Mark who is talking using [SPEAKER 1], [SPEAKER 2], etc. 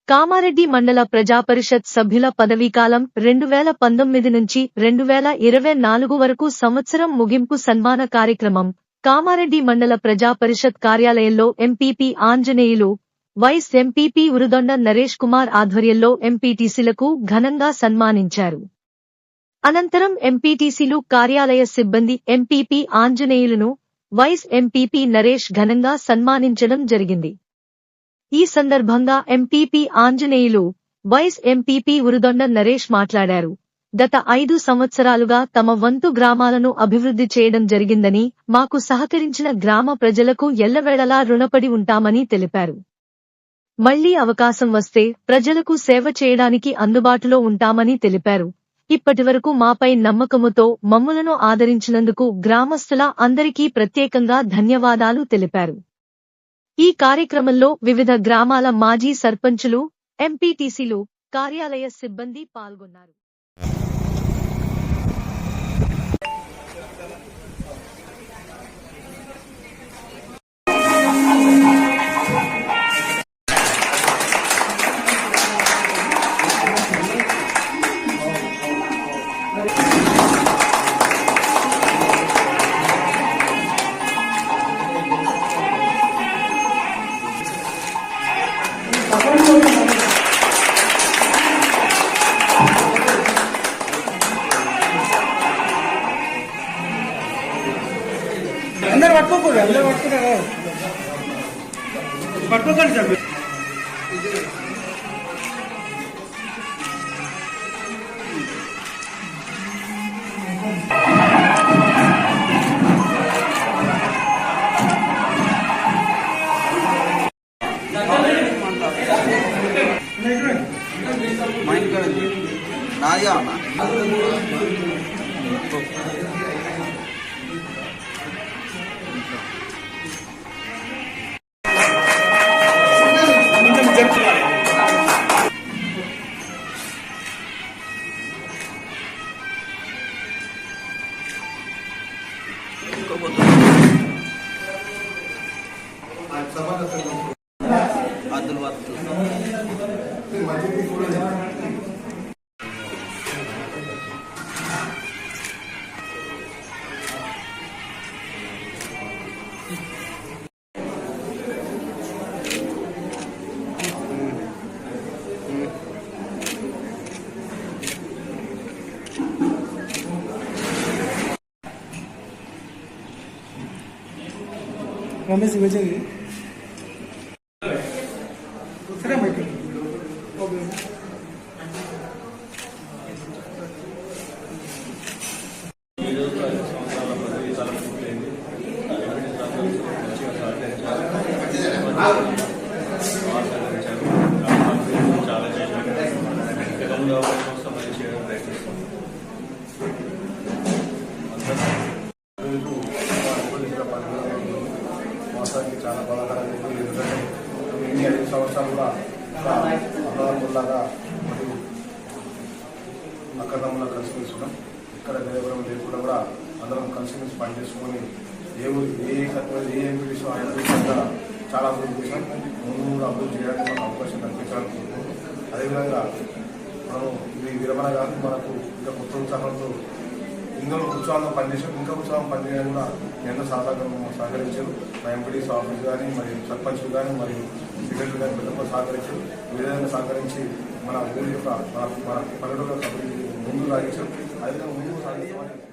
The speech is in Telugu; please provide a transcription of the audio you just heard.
[SPEAKER 1] కామారెడ్డి మండల ప్రజాపరిషత్ సభ్యుల పదవీకాలం 2019 నుంచి 2024 వరకు సంవత్సరం ముగింపు సన్మాన కార్యక్రమం కామారెడ్డి మండల ప్రజాపరిషత్ కార్యాలయంలో MPP Anjaneyulu, vice MPP Urudonda Naresh Kumar ఆధ్వర్యంలో ఎంపీటీసీలకు ఘనంగా సన్మానించారు. అనంతరం ఎంపీటీసీలు కార్యాలయ సిబ్బంది ఎంపీపీ ఆంజనేయులను, వైస్ ఎంపీపీ నరేష్ ఘనంగా సన్మానించడం జరిగింది. ఈ సందర్భంగా MPP Anjaneyulu, vice MPP Urudonda Naresh మాట్లాడారు. గత 5 సంవత్సరాలుగా తమ వంతు గ్రామాలను అభివృద్ధి చేయడం జరిగిందని, మాకు సహకరించిన గ్రామ ప్రజలకు ఎల్లవేళలా రుణపడి ఉంటామని తెలిపారు. మళ్లీ అవకాశం వస్తే ప్రజలకు సేవ చేయడానికి అందుబాటులో ఉంటామని తెలిపారు. ఇప్పటివరకు మాపై నమ్మకముతో మమ్ములను ఆదరించినందుకు గ్రామస్తుల అందరికీ ప్రత్యేకంగా ధన్యవాదాలు తెలిపారు. ఈ కార్యక్రమంలో వివిధ గ్రామాల మాజీ సర్పంచులు, ఎంపీటీసీలు, కార్యాలయ సిబ్బంది పాల్గొన్నారు.
[SPEAKER 2] అందరు పట్టుకోకండి సార్.
[SPEAKER 3] నాదిగా అన్నా
[SPEAKER 2] रमेश बचेगी सर मैं
[SPEAKER 4] చాలా బాధాకరంగా ఉంది. ఎందుకంటే 5 సంవత్సరాలు కూడా అన్నదమ్ముల్లాగా మరియు అక్కడమ్ములా కలిసిమెలిసి ఉన్నాం. ఇక్కడ దేవరం లేకుండా కూడా అందరం కలిసిమెలిసి పనిచేసుకొని ఏ ఎంపీటీసీ ఆయన చాలా అభివృద్ధి చేశాం. ముందు కూడా అభివృద్ధి చేయడానికి మనకు అవకాశం కల్పించాలని కోరుకుంటున్నాం. అదేవిధంగా మనం ఇది విరమణ కాదు, మనకు ఇంకా కొత్త ఉత్సాహంతో ఇందులో ఉత్సాహంగా పనిచేసాం. ఇంకా ఉత్సాహం పనిచేయడం కూడా ఎంతో సహకరించారు. మా ఎంపీడీసీ ఆఫీస్ కానీ, మరియు సర్పంచ్లు కానీ, మరియు సెక్రటరీ కానీ పెద్దగా సహకరించారు. ఈ విధంగా సహకరించి మన ఊరి యొక్క మన పల్లెటూరు అభివృద్ధి ముందుకు సాగించాం. అదేవిధంగా ముందుకు సాగిస్తామని